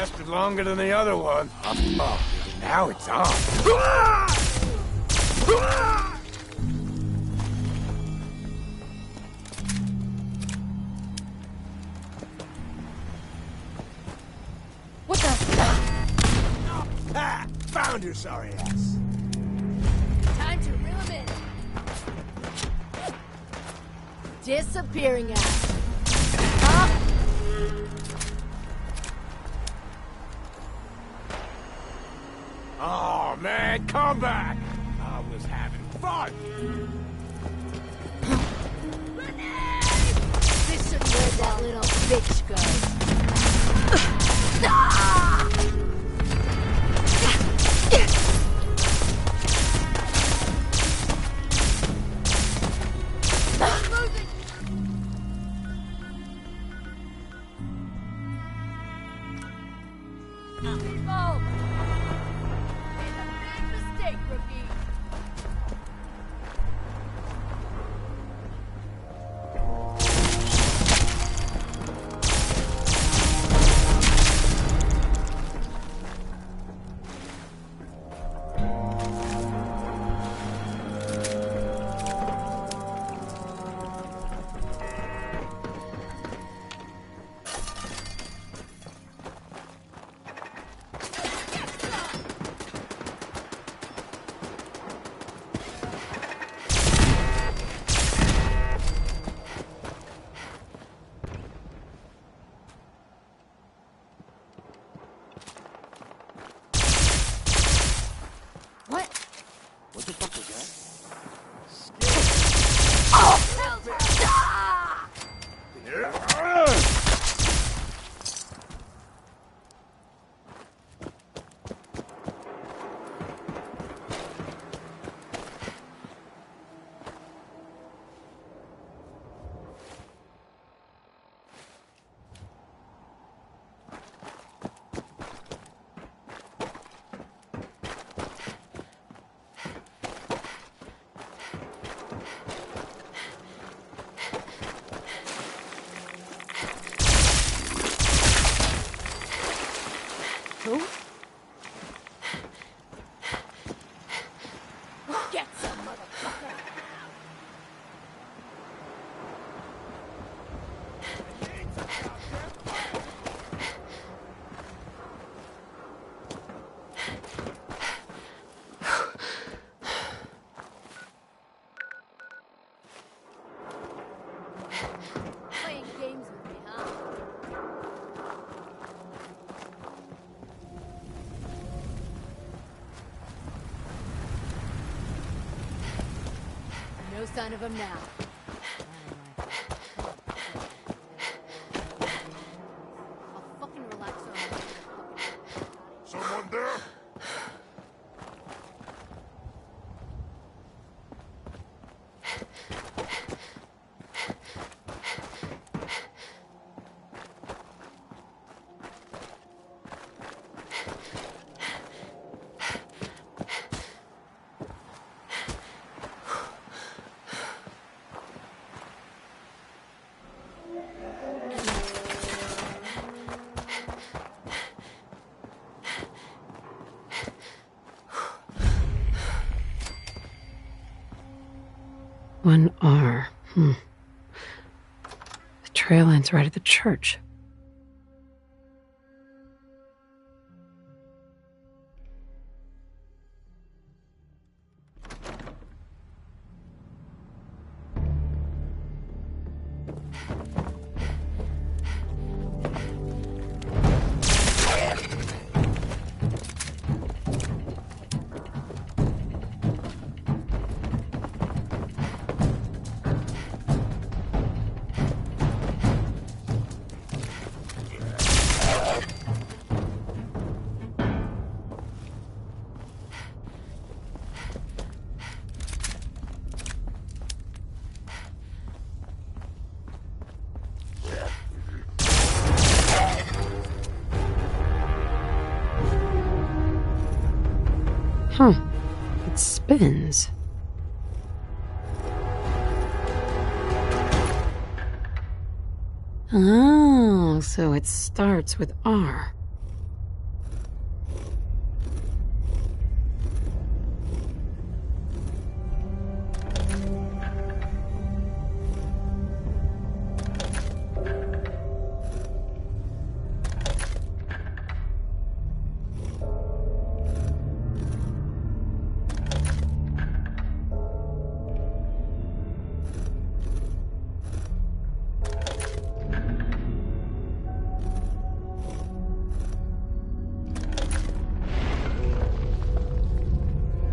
Lasted longer than the other one. Oh, now it's on. What the? Ah, found your sorry ass. Time to reel him in. Disappearing act. Oh, man, come back! I was having fun! This should where that little bitch goes. Get some, motherfucker! Playing games with me, huh? No sign of him now. I'll fucking relax on my Someone there? One R. The trail ends right at the church. Huh. It spins. Oh, so it starts with R.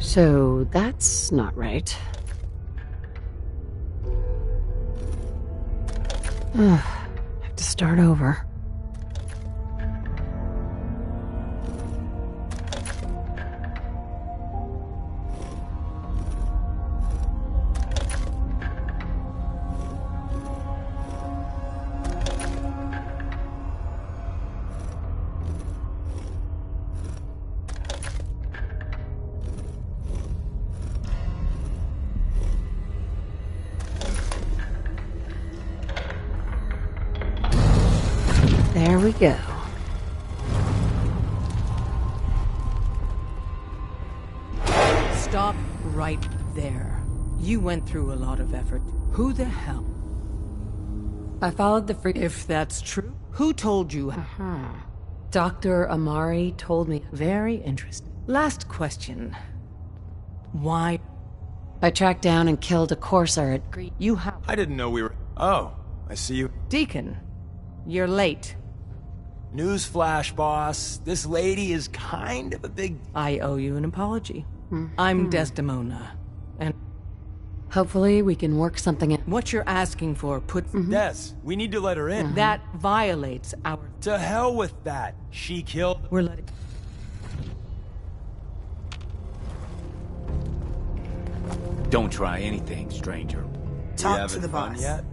So that's not right. Have to start over. There we go. Stop right there. You went through a lot of effort. Who the hell? I followed the free. If that's true, who told you? Dr. Amari told me. Very interesting. Last question. Why? I tracked down and killed a courser at Green. You have... I didn't know we were... Oh, I see you. Deacon, you're late. Newsflash, boss. This lady is kind of a big... I owe you an apology. I'm Desdemona. And Hopefully we can work something out. what you're asking for Des, we need to let her in. that violates our... To hell with that. She killed... We're letting... Don't try anything, stranger. Talk to the boss. Yet?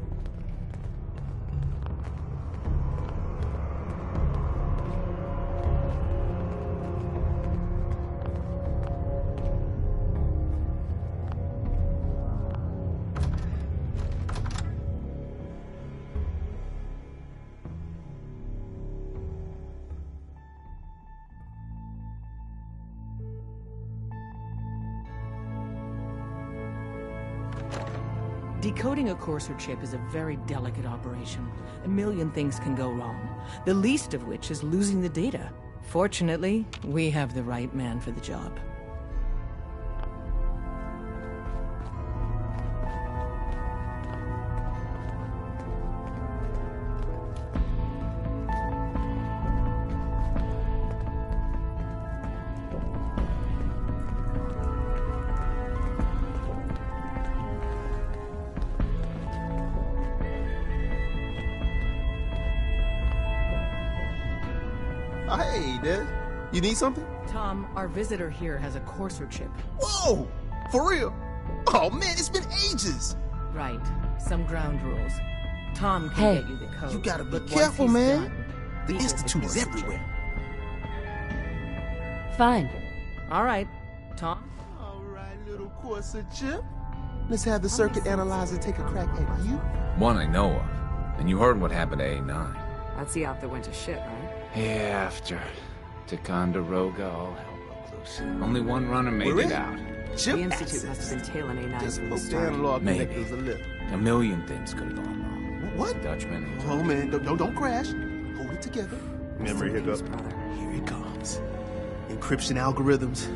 Decoding a Courser chip is a very delicate operation. A million things can go wrong, the least of which is losing the data. Fortunately, we have the right man for the job. Hey, Des. You need something? Tom, our visitor here has a Courser chip. Whoa! For real? Oh, man, it's been ages! Right. Some ground rules. Tom can Hey, get you the code. You gotta be but once careful, he's man. done, The he has Institute is Courser everywhere. Fine. chip. All right. Tom? All right, little Corsa chip. Let's have the circuit analyzer take a crack at you. One I know of. And you heard what happened to A9. That's the op that went to shit, right? Yeah, after Ticonderoga, all hell broke loose. Only one runner made We're it in. out. Chip The Institute access. must have been tailing A9 Just from the poke the start. analog Maybe. connectors a little. A million things could have gone wrong. What? Dutchman and Oh, man, don't crash. Hold it together. Memory Somebody's hiccup. brother. Here it comes. Encryption algorithms.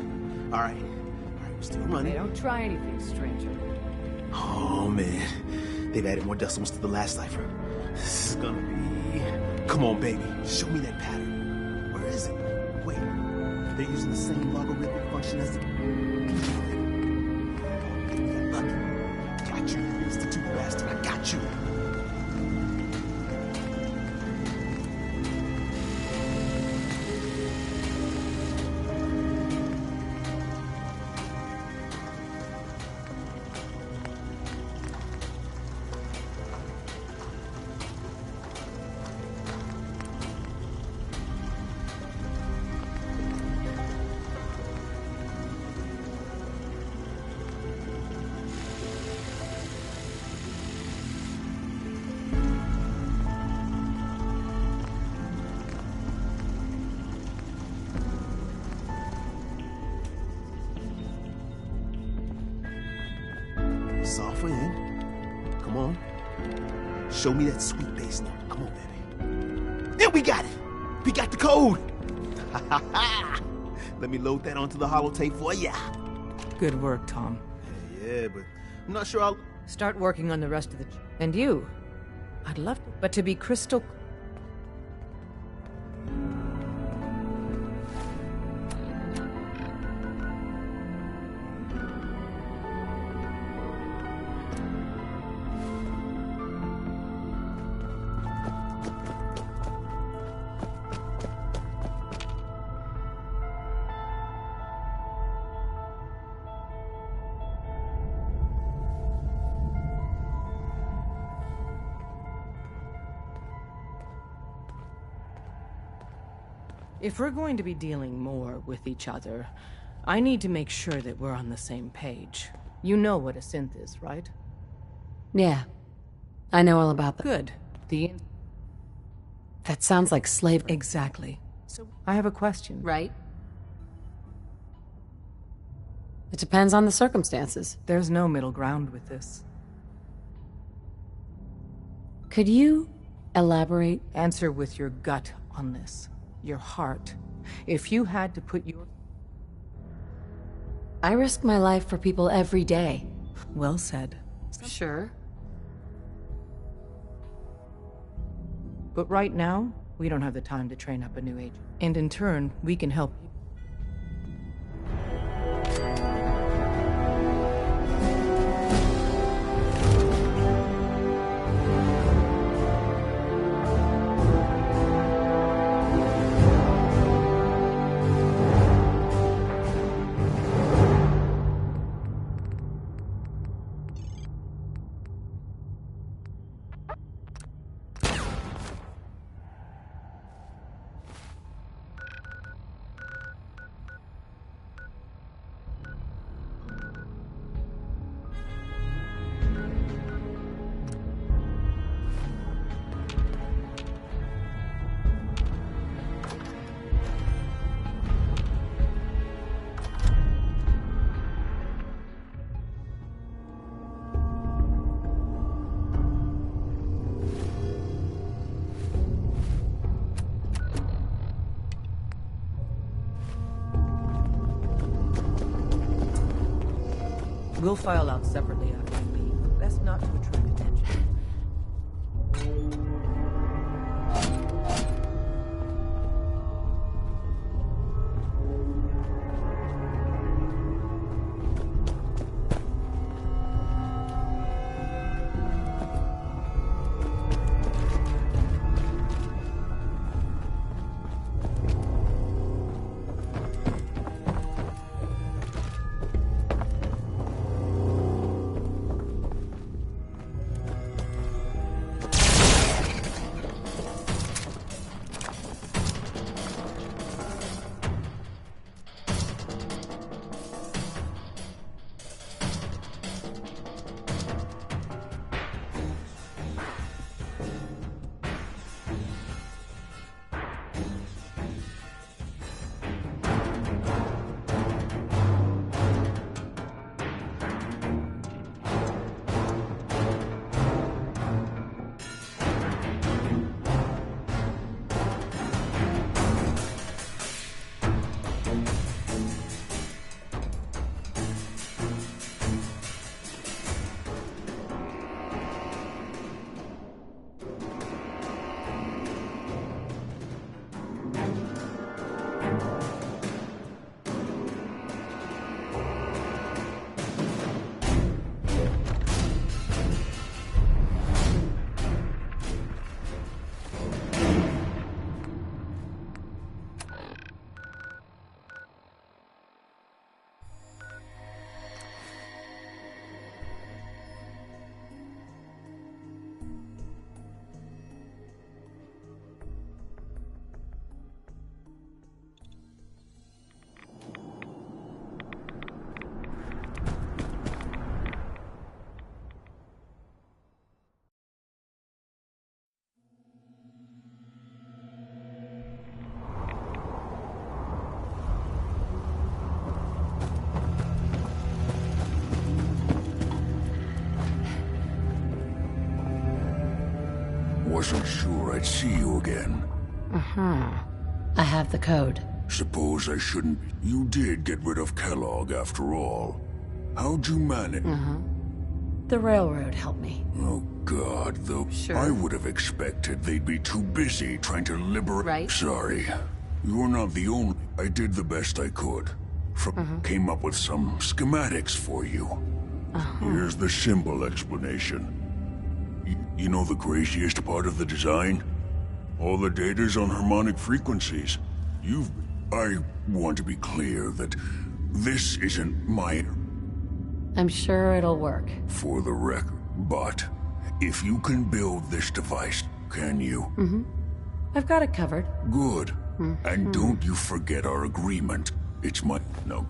All right, we're still They running. don't try anything, stranger. Oh, man. They've added more decimals to the last cipher. This is gonna be... Come on, baby. Show me that pattern. Where is it? Wait. They're using the same logarithmic function as the... Lucky. Got you, you Institute bastard. I got you. Software in. Come on. Show me that sweet bass note. Come on, baby. Yeah, we got it. We got the code. Let me load that onto the holotape for ya. Good work, Tom. Yeah, but I'm not sure I'll... Start working on the rest of the... And you? I'd love to... But to be crystal... If we're going to be dealing more with each other, I need to make sure that we're on the same page. You know what a synth is, right? Yeah. I know all about them. Good. That sounds like slavery. Exactly. So, I have a question. Right? It depends on the circumstances. There's no middle ground with this. Could you elaborate? Answer with your gut on this. Your heart. If you had to put your... I risk my life for people every day. Well said. Sure. But right now, we don't have the time to train up a new agent. And in turn, we can help you. We'll file out separately after you leave. Best not to attract attention. Wasn't sure I'd see you again. I have the code. Suppose I shouldn't... You did get rid of Kellogg after all. How'd you manage? The railroad helped me. Oh God, though. Sure. I would have expected they'd be too busy trying to liberate... Right. Sorry. You're not the only... I did the best I could. Came up with some schematics for you. Here's the simple explanation. You know the craziest part of the design? All the data's on harmonic frequencies. I want to be clear that this isn't my... I'm sure it'll work. For the record, but if you can build this device, can you? I've got it covered. Good. And don't you forget our agreement. It's my... No.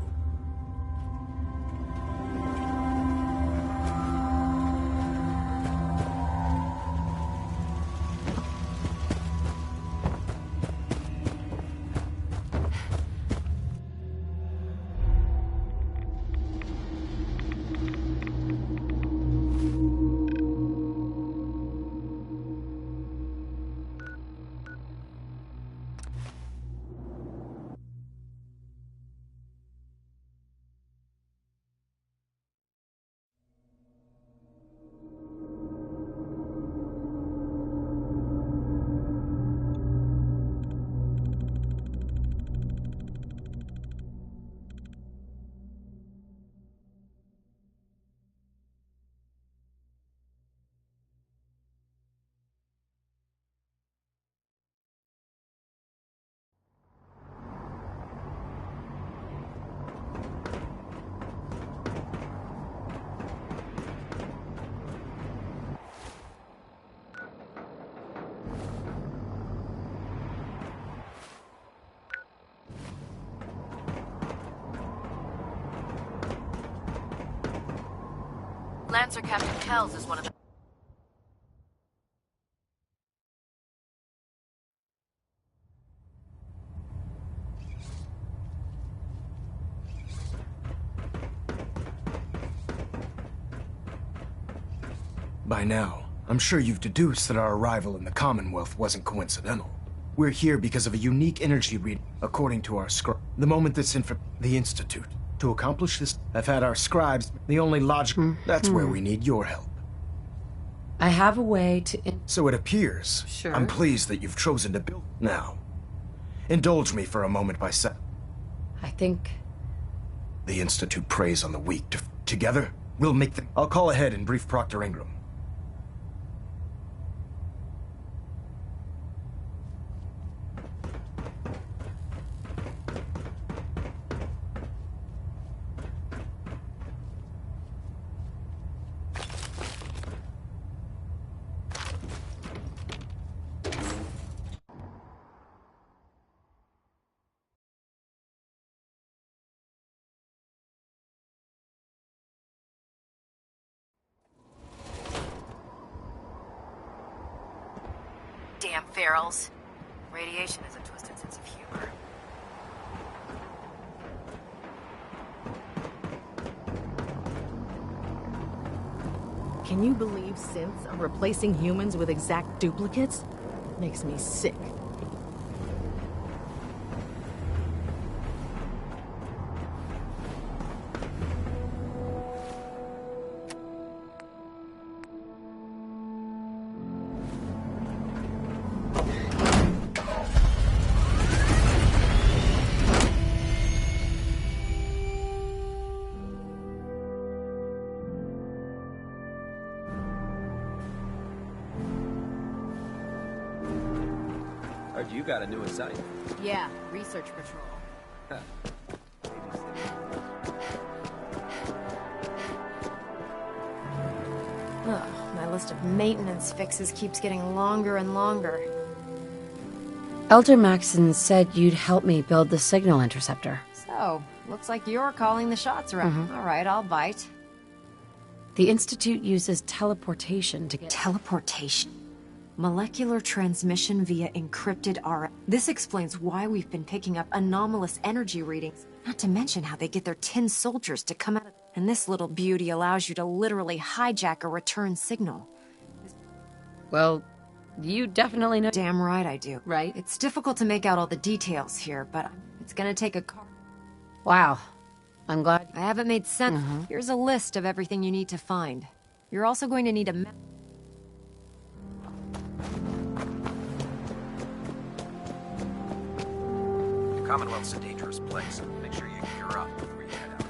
Lancer Captain Kells is one of the... By now, I'm sure you've deduced that our arrival in the Commonwealth wasn't coincidental. We're here because of a unique energy reading, according to our scribe. The moment that's in for the Institute. To accomplish this, I've had our scribes, the only logic... That's where we need your help. I have a way to... So it appears. Sure. I'm pleased that you've chosen to build... Now, indulge me for a moment by saying... I think... The Institute preys on the weak. Together, we'll make them... I'll call ahead and brief Proctor Ingram. Damn ferals. Radiation has a twisted sense of humor. Can you believe synths are replacing humans with exact duplicates? Makes me sick. Heard you got a new assignment. Yeah, research patrol. Ugh, my list of maintenance fixes keeps getting longer and longer. Elder Maxon said you'd help me build the signal interceptor. So, looks like you're calling the shots around. All right, I'll bite. The Institute uses teleportation to get... Teleportation? Molecular transmission via encrypted RF. This explains why we've been picking up anomalous energy readings. Not to mention how they get their tin soldiers to come out of... And this little beauty allows you to literally hijack a return signal. Well, you definitely know... Damn right I do. Right? It's difficult to make out all the details here, but it's gonna take a... Wow. I'm glad... I haven't made sense. Here's a list of everything you need to find. You're also going to need a... The Commonwealth's a dangerous place. Make sure you gear up before you head out.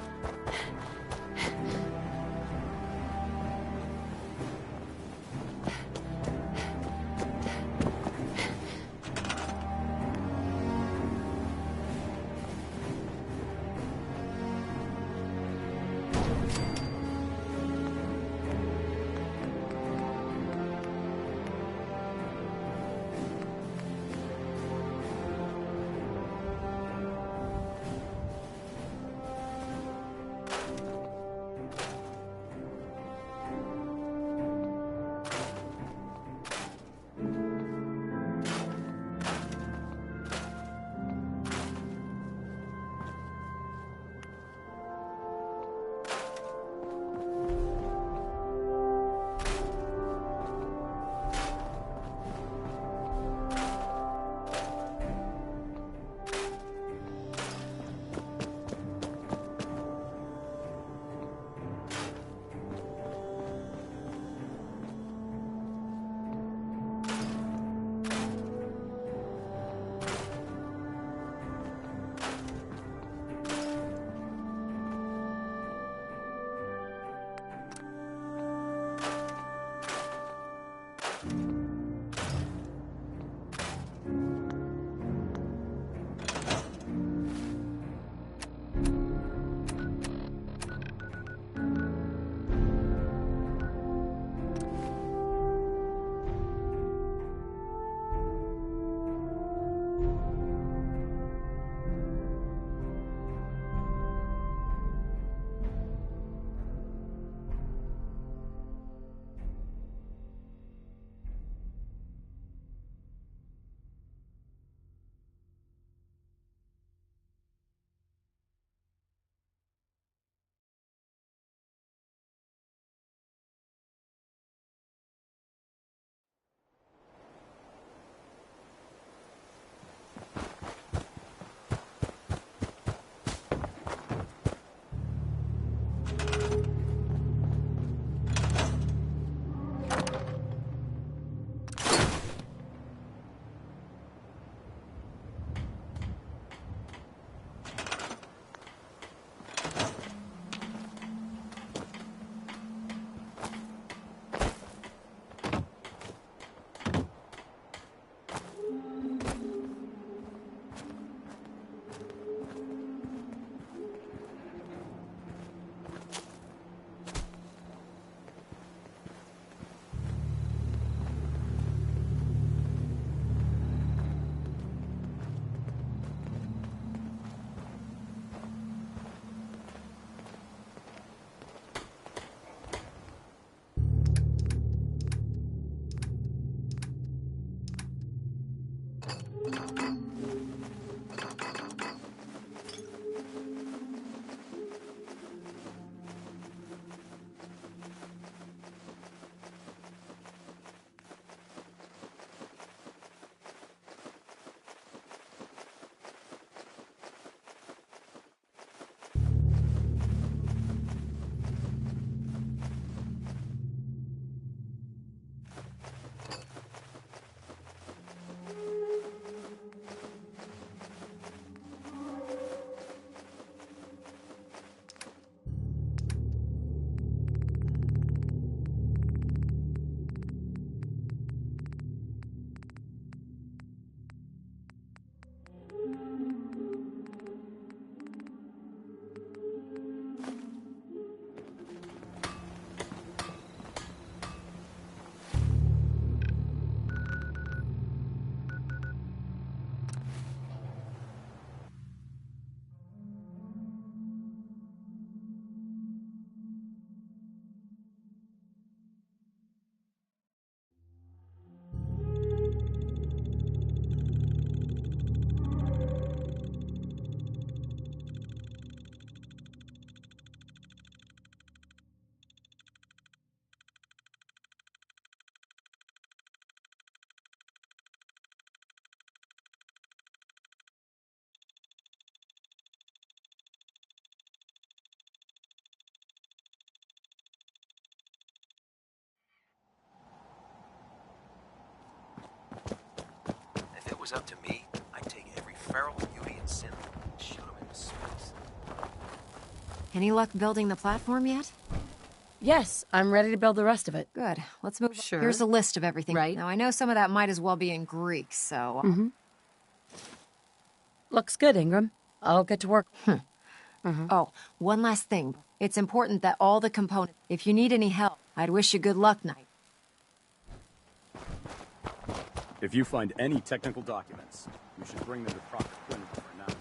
If it was up to me, I'd take every feral beauty and synth and shoot them into space. Any luck building the platform yet? Yes, I'm ready to build the rest of it. Good. Let's move. Sure. Here's a list of everything. Right. Now, I know some of that might as well be in Greek, so... Looks good, Ingram. I'll get to work. Oh, one last thing. It's important that all the components... If you need any help, I'd wish you good luck, Knight. If you find any technical documents, you should bring them to Proctor Quinn for analysis.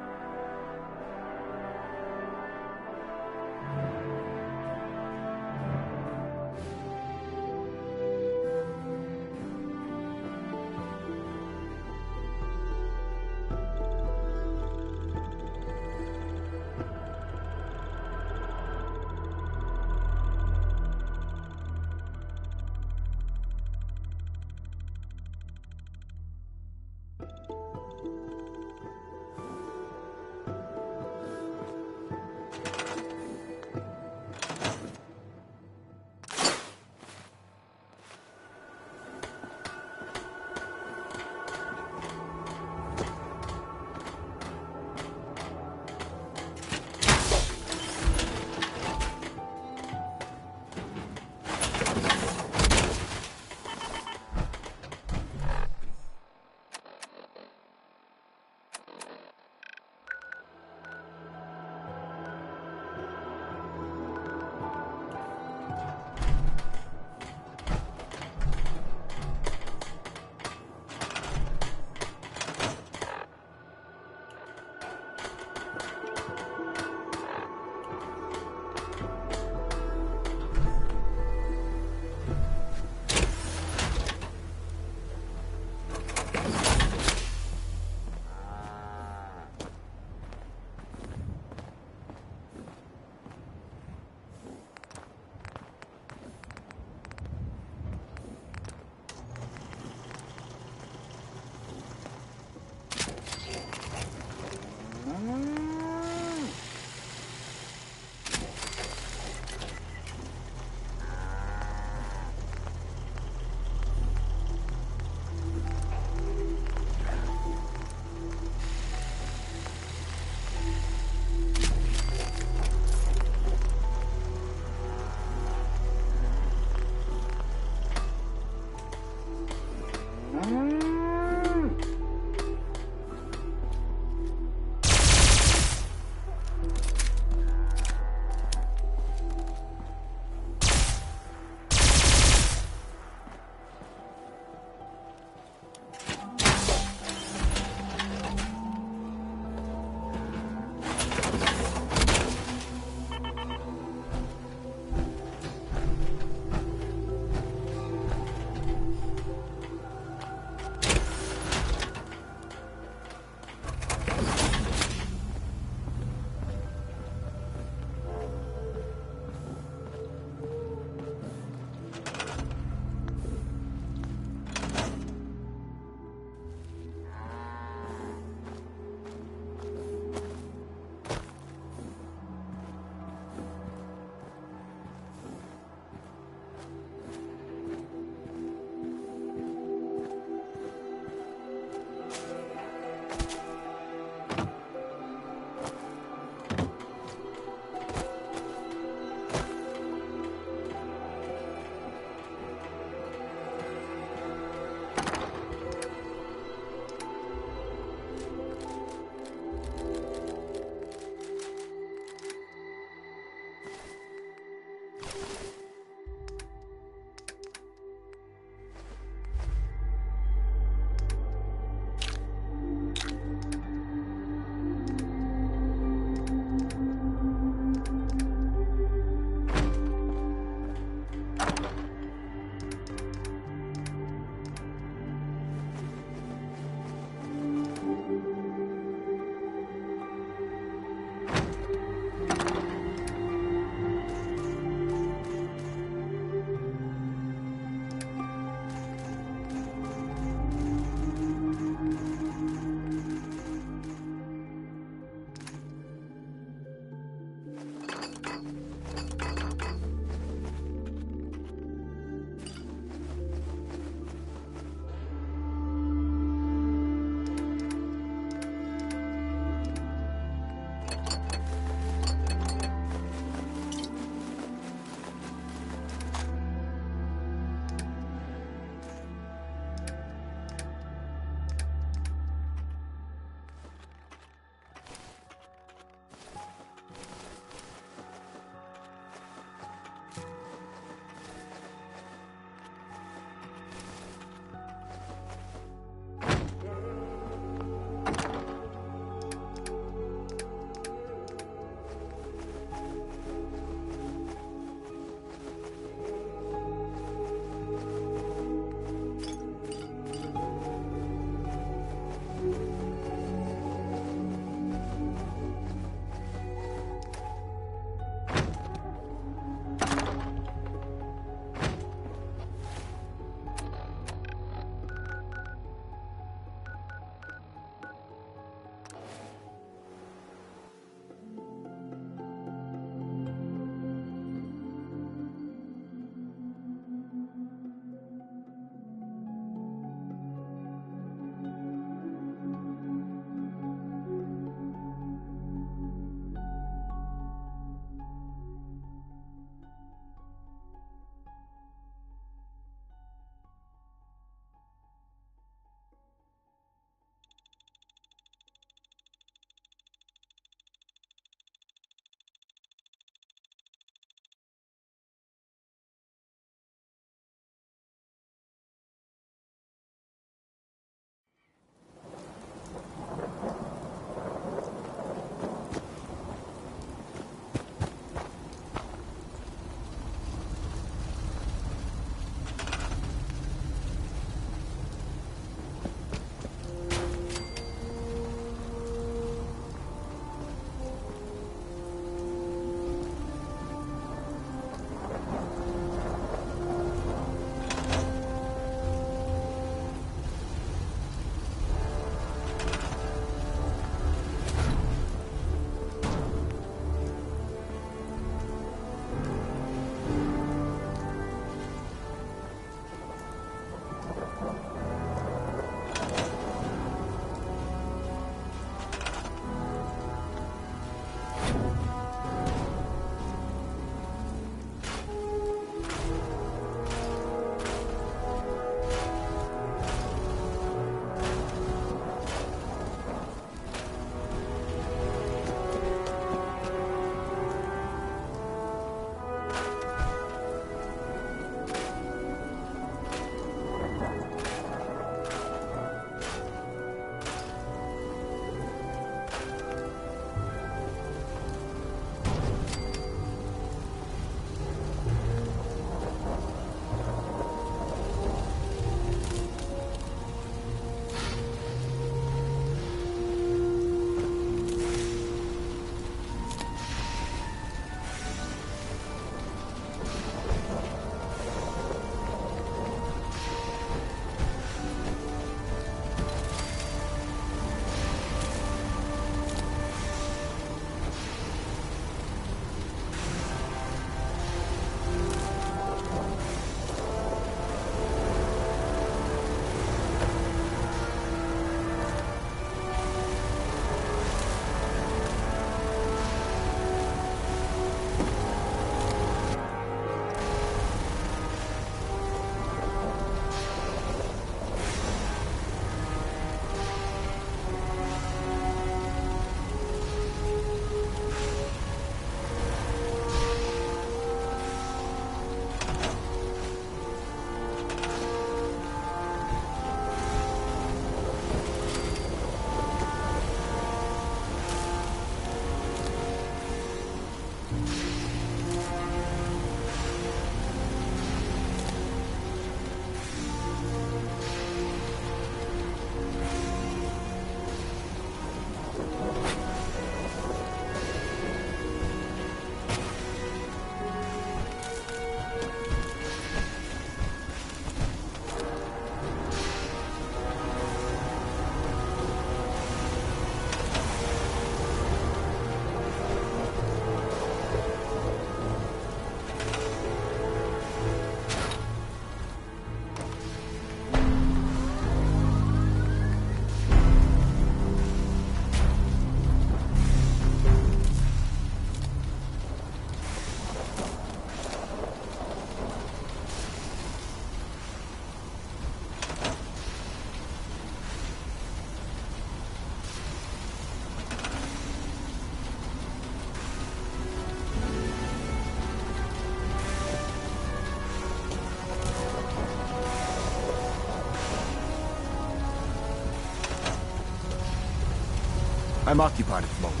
I'm occupied at the moment.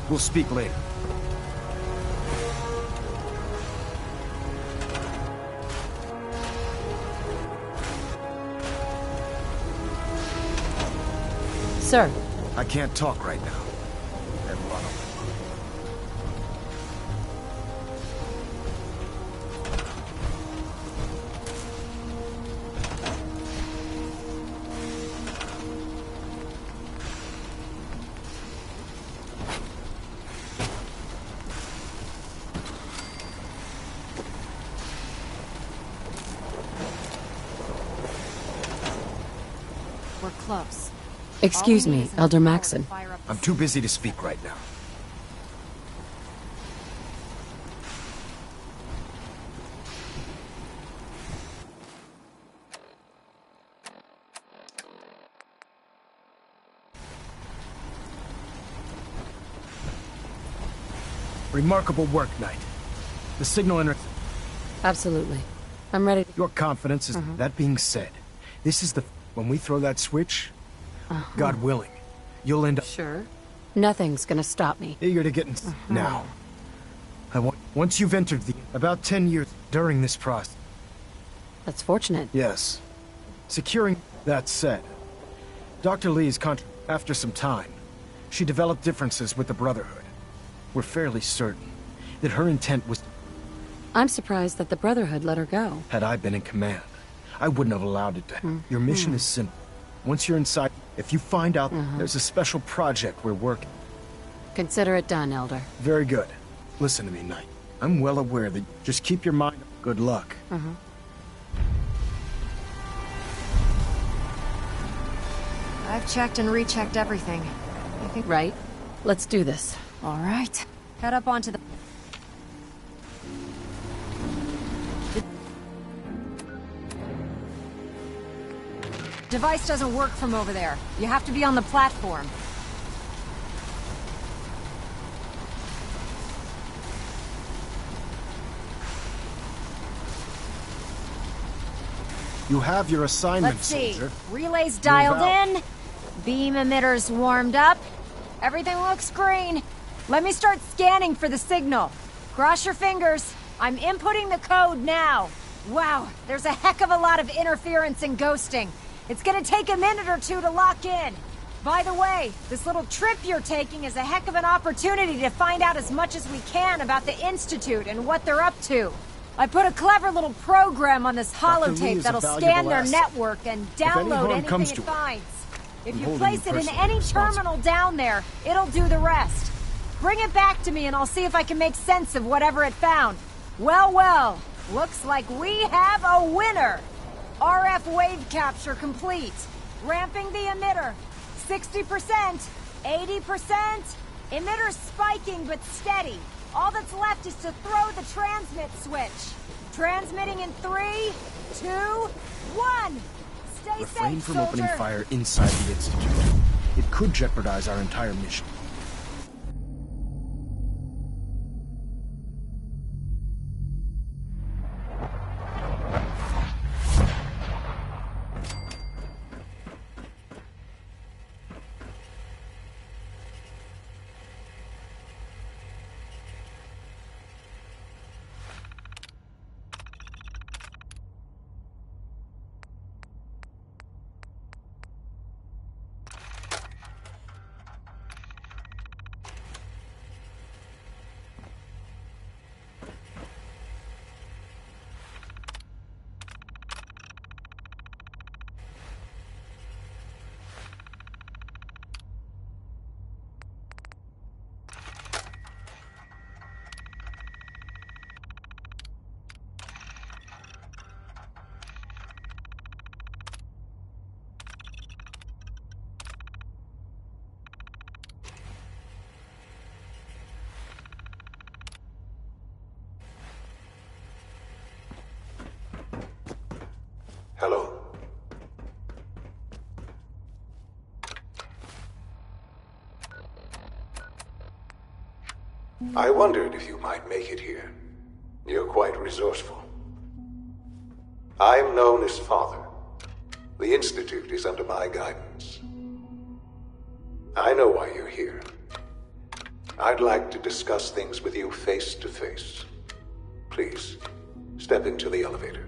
We'll speak later. Sir. I can't talk right now. And Ronald. We're close. Excuse me, Elder Maxson. I'm too busy to speak right now. Remarkable work, Knight. The signal Absolutely. I'm ready. Your confidence is... That being said, this is the... When we throw that switch, God willing, you'll end up... Sure. Nothing's gonna stop me. Eager to get in... Now. Once you've entered the... About 10 years during this process... That's fortunate. Yes. Securing... That said, Dr. Lee's after some time, she developed differences with the Brotherhood. We're fairly certain that her intent was... I'm surprised that the Brotherhood let her go. Had I been in command, I wouldn't have allowed it to. Your mission is simple. Once you're inside, if you find out there's a special project we're working... Consider it done, Elder. Very good. Listen to me, Knight. I'm well aware that... Just keep your mind... Good luck. I've checked and rechecked everything. I think... Right. Let's do this. All right. Head up onto the... Device doesn't work from over there. You have to be on the platform. You have your assignment, Let's see. soldier. Relays dialed in. Beam emitters warmed up. Everything looks green. Let me start scanning for the signal. Cross your fingers. I'm inputting the code now. Wow, there's a heck of a lot of interference and ghosting. It's gonna take a minute or two to lock in. By the way, this little trip you're taking is a heck of an opportunity to find out as much as we can about the Institute and what they're up to. I put a clever little program on this holotape that'll scan their network and download anything it finds. If you place it in any terminal down there, it'll do the rest. Bring it back to me and I'll see if I can make sense of whatever it found. Well, well, looks like we have a winner. RF wave capture complete. Ramping the emitter. 60%, 80%. Emitter spiking but steady. All that's left is to throw the transmit switch. Transmitting in 3, 2, 1. Stay Refrain safe, from soldier. opening fire inside the Institute. It could jeopardize our entire mission. Hello. I wondered if you might make it here. You're quite resourceful. I'm known as Father. The Institute is under my guidance. I know why you're here. I'd like to discuss things with you face to face. Please, step into the elevator.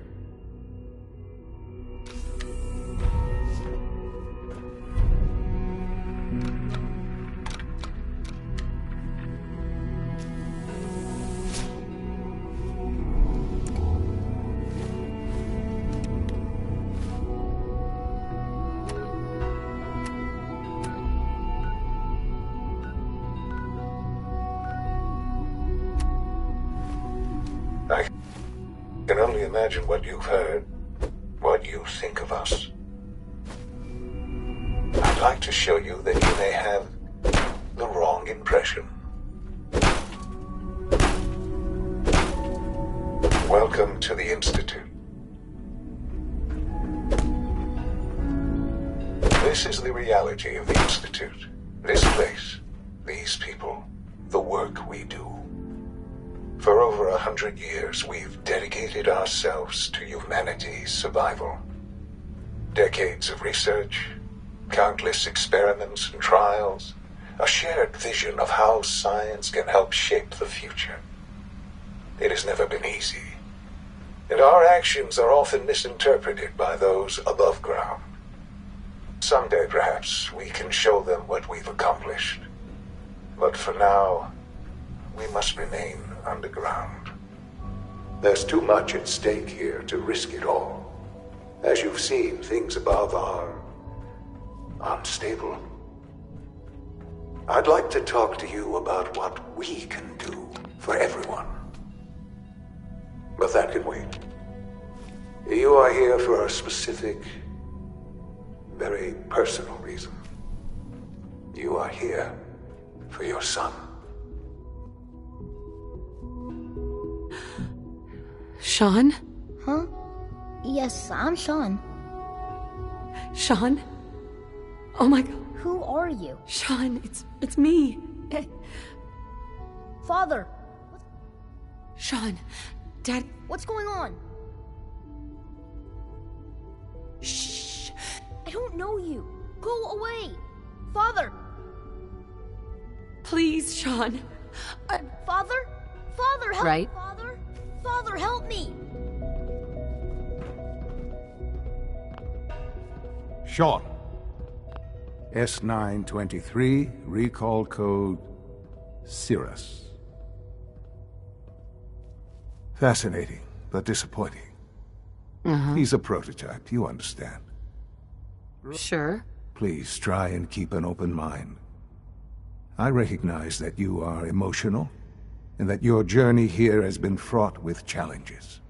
I can only imagine what you've heard, what you think of us. I'd like to show you that you may have the wrong impression. Welcome to the Institute. This is the reality of the Institute. This place, these people, the work we do. For over 100 years, we've dedicated ourselves to humanity's survival. Decades of research, countless experiments and trials, a shared vision of how science can help shape the future. It has never been easy, and our actions are often misinterpreted by those above ground. Someday, perhaps, we can show them what we've accomplished. But for now, we must remain underground. There's too much at stake here to risk it all. As you've seen, things above are unstable. I'd like to talk to you about what we can do for everyone. But that can wait. You are here for a specific, very personal reason. You are here for your son. Sean? Huh? Yes, I'm Sean. Sean? Oh my god. Who are you? Sean, it's me. Father! Sean, Dad... What's going on? Shh. I don't know you. Go away. Father! Please, Sean. Father? Father, help Right? me, Father! Father, help me! Sean. S923, recall code Cirrus. Fascinating, but disappointing. He's a prototype, you understand. Sure. Please try and keep an open mind. I recognize that you are emotional, and that your journey here has been fraught with challenges.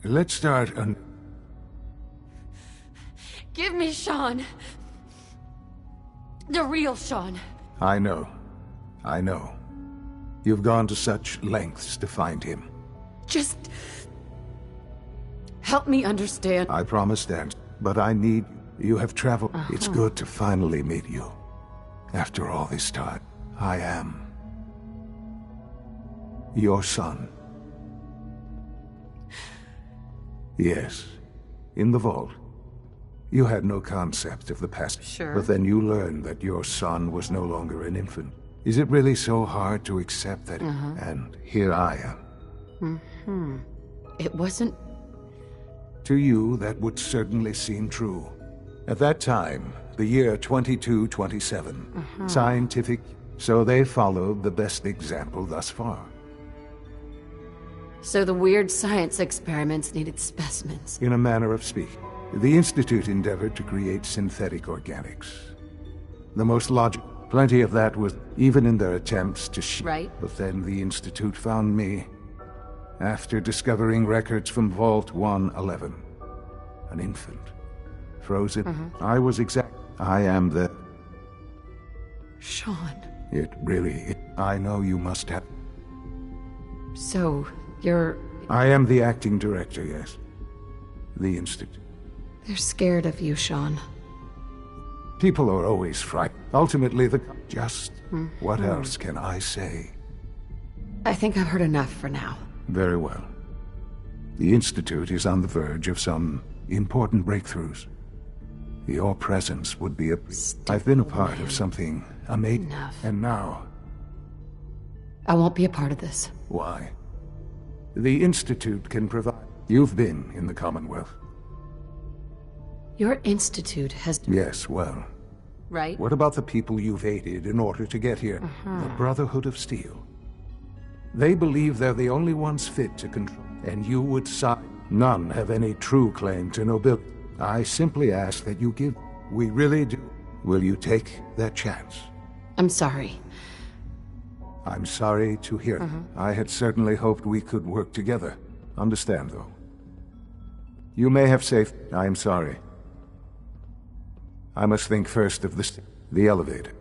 Let's start Give me Sean. The real Sean. I know. You've gone to such lengths to find him. Just... help me understand. I promise, Dan, but I need... You have traveled. It's good to finally meet you. After all this time, I am your son. Yes, in the vault. You had no concept of the past. Sure. But then you learned that your son was no longer an infant. Is it really so hard to accept that? And here I am. It wasn't... To you, that would certainly seem true. At that time, the year 2227, scientific, so they followed the best example thus far. So the weird science experiments needed specimens. In a manner of speaking, the Institute endeavored to create synthetic organics. The most logical. Plenty of that was even in their attempts to Right. But then the Institute found me after discovering records from Vault 111. An infant. Frozen. I was I am the... Sean. I know you must have... So, you're... I am the acting director, yes. The Institute. They're scared of you, Sean. People are always frightened. Ultimately, what else can I say? I think I've heard enough for now. Very well. The Institute is on the verge of some important breakthroughs. Your presence would be I've been a part of something a mate. Enough. And now, I won't be a part of this. why? The Institute can provide. You've been in the Commonwealth. Your institute has... Yes, well. Right? What about the people you've aided in order to get here? The Brotherhood of Steel. They believe they're the only ones fit to control, and you would side. None have any true claim to nobility. I simply ask that you give. We really do. Will you take that chance? I'm sorry. I'm sorry to hear that. I had certainly hoped we could work together. Understand, though. You may have saved. I'm sorry. I must think first of the elevator.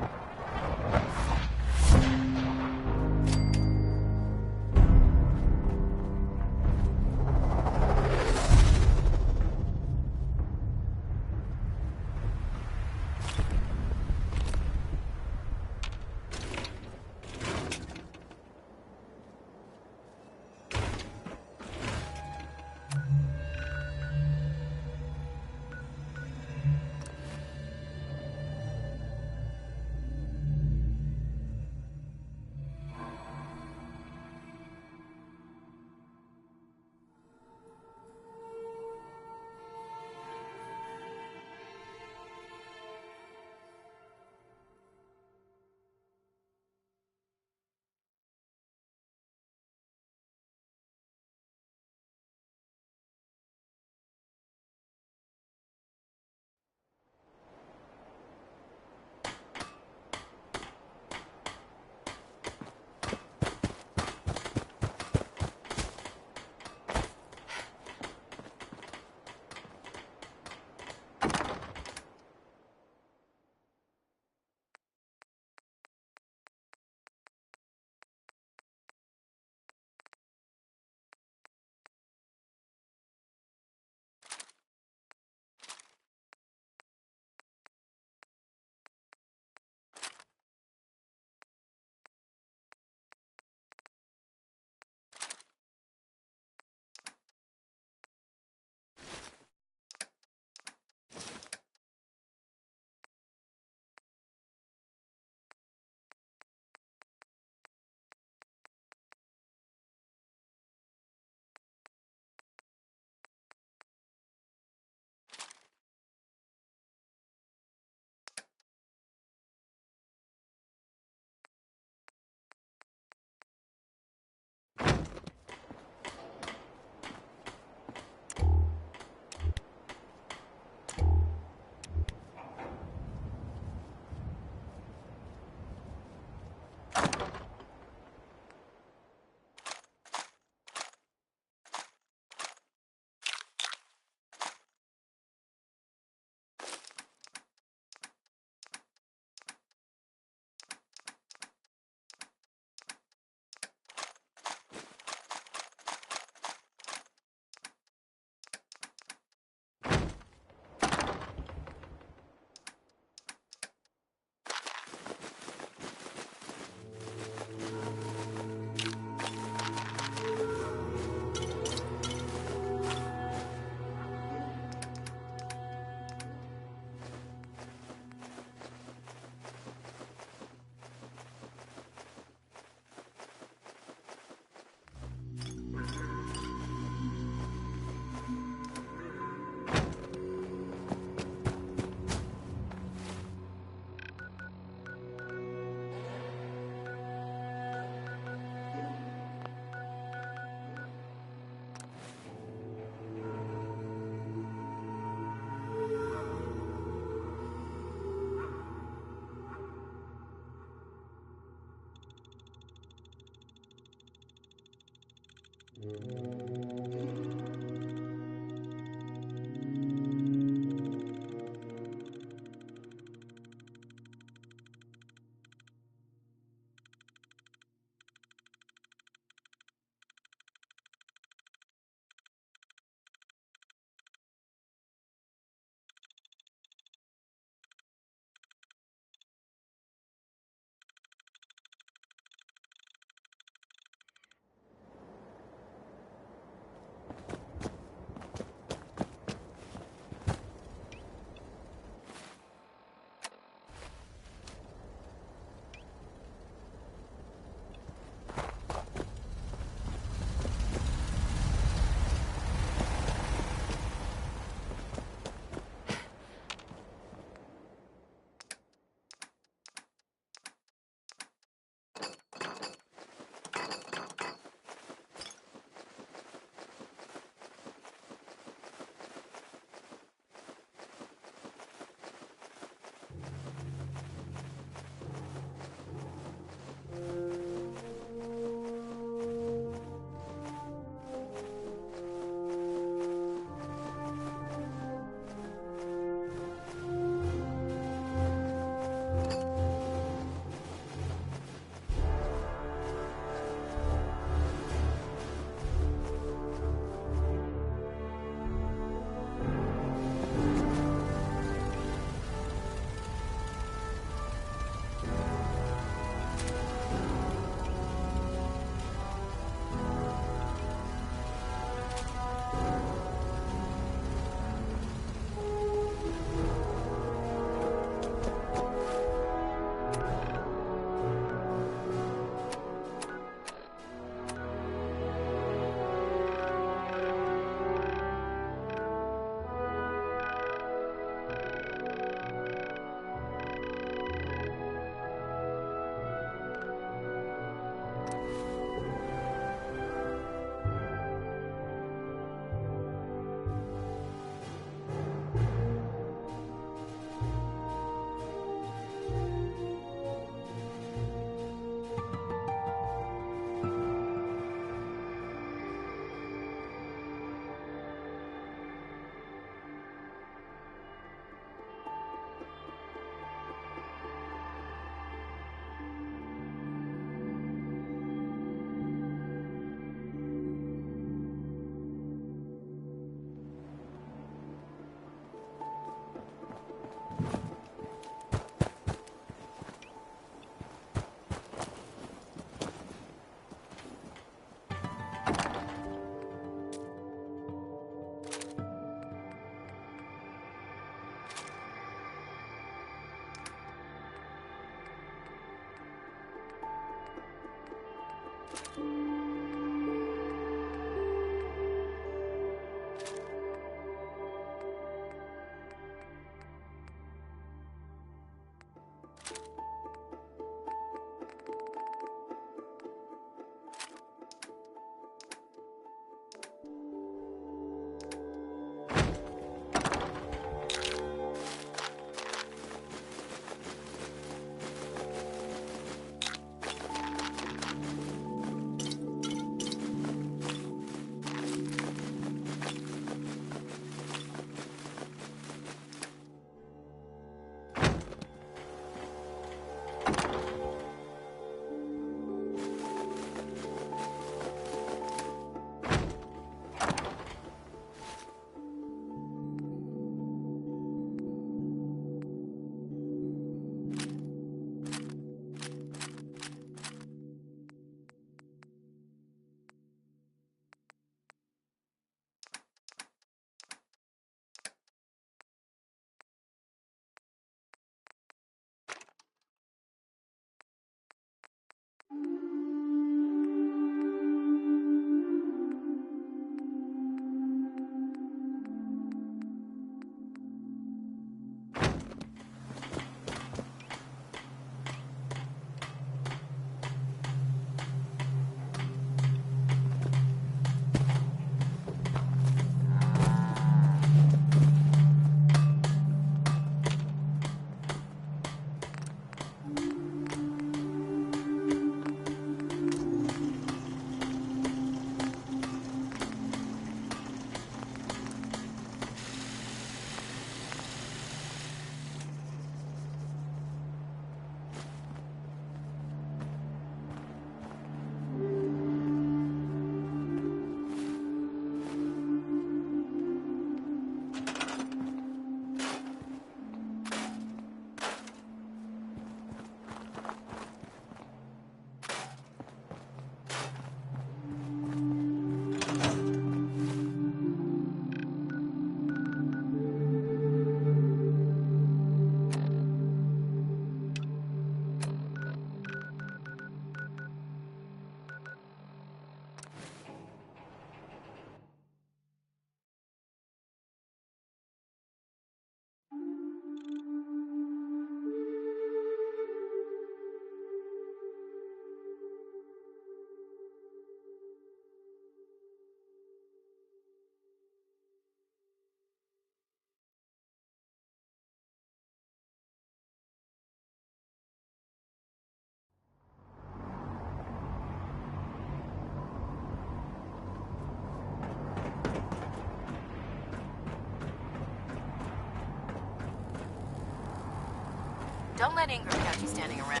Don't let Ingram catch you standing around.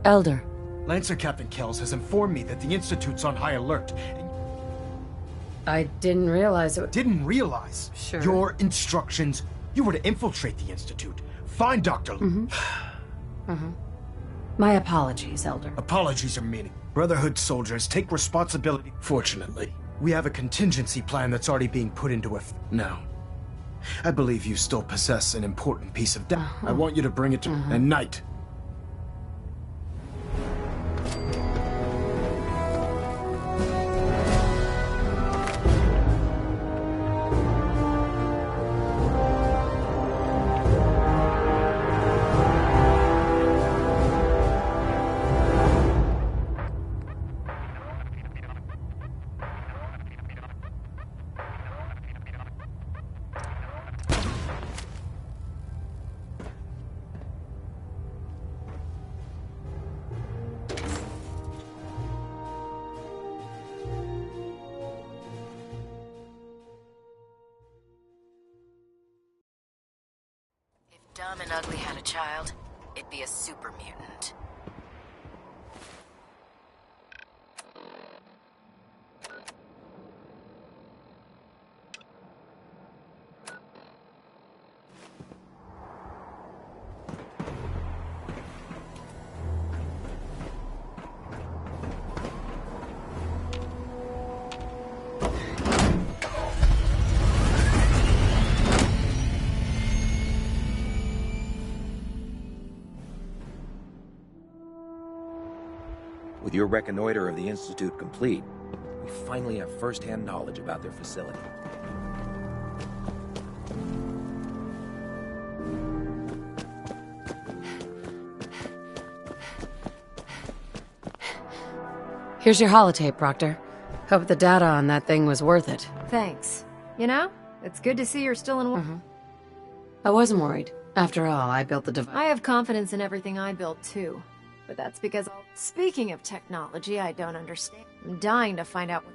Elder. Lancer Captain Kells has informed me that the Institute's on high alert. I didn't realize it. Didn't realize? Sure. Your instructions. You were to infiltrate the Institute. Find Dr. My apologies, Elder. Apologies are meaning. Brotherhood soldiers take responsibility. Fortunately, we have a contingency plan that's already being put into effect. Now, I believe you still possess an important piece of data. I want you to bring it to at night. Dumb and Ugly had a child, it'd be a super mutant. With your reconnoiter of the Institute complete, we finally have first-hand knowledge about their facility. Here's your holotape, Proctor. Hope the data on that thing was worth it. Thanks. You know, it's good to see you're still in... I wasn't worried. After all, I built the device. I have confidence in everything I built, too. But that's because... Speaking of technology I don't understand, I'm dying to find out what...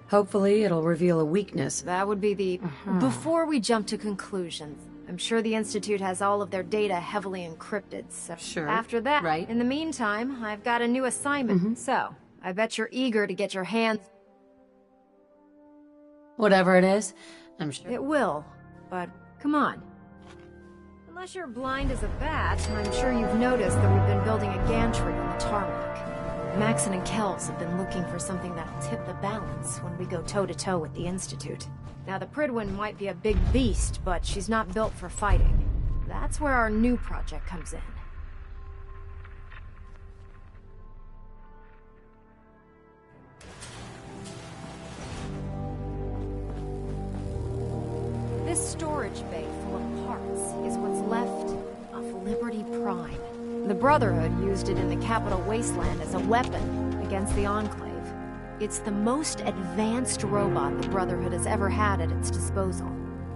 Hopefully, it'll reveal a weakness. That would be the... Before we jump to conclusions, I'm sure the Institute has all of their data heavily encrypted, so... Sure. After that, right. In the meantime, I've got a new assignment, so... I bet you're eager to get your hands... Whatever it is, I'm sure... It will, but come on. Unless you're blind as a bat, I'm sure you've noticed that we've been building a gantry on the tarmac. Maxon and Kells have been looking for something that'll tip the balance when we go toe-to-toe with the Institute. Now, the Prydwen might be a big beast, but she's not built for fighting. That's where our new project comes in. This storage bay full of parts is what's left of Liberty Prime. The Brotherhood used it in the Capital Wasteland as a weapon against the Enclave. It's the most advanced robot the Brotherhood has ever had at its disposal.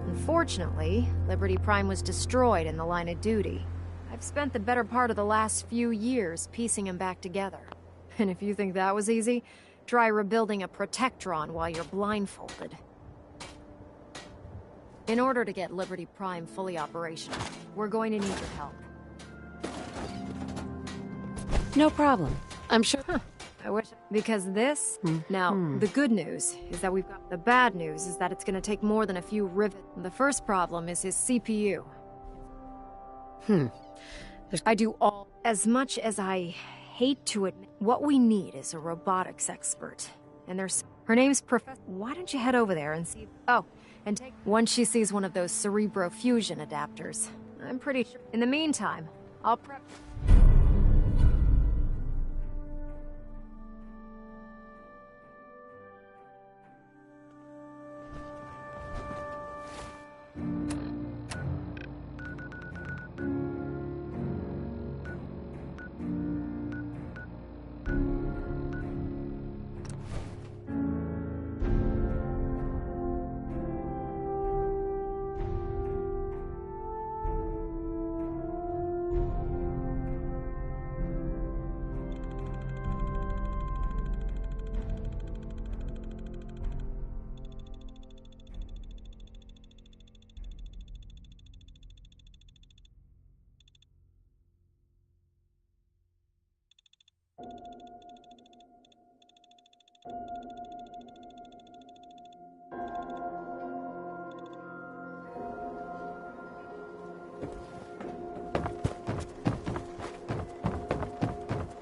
Unfortunately, Liberty Prime was destroyed in the line of duty. I've spent the better part of the last few years piecing him back together. And if you think that was easy, try rebuilding a Protectron while you're blindfolded. In order to get Liberty Prime fully operational, we're going to need your help. No problem. I'm sure... I wish... Because this... Now, the good news is that we've got... The bad news is that it's gonna take more than a few rivets. The first problem is his CPU. I do all... As much as I hate to admit, what we need is a robotics expert. And there's... Her name's Professor... Why don't you head over there and see... Oh, and take... Once she sees one of those Cerebro fusion adapters. I'm pretty sure... In the meantime, I'll prep...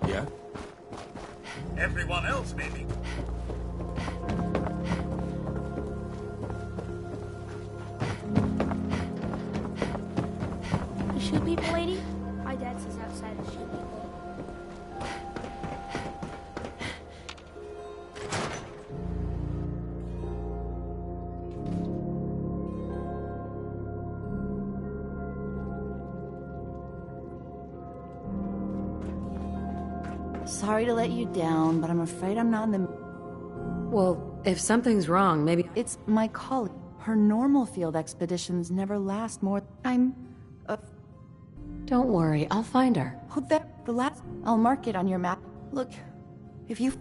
Yeah? Everyone else, maybe. You shoot people, lady? My dad says outside to shoot people. Sorry to let you down, but I'm afraid I'm not in the... Well, if something's wrong, maybe... It's my colleague. Her normal field expeditions never last more... Don't worry, I'll find her. Oh, the last... I'll mark it on your map. Look, if you...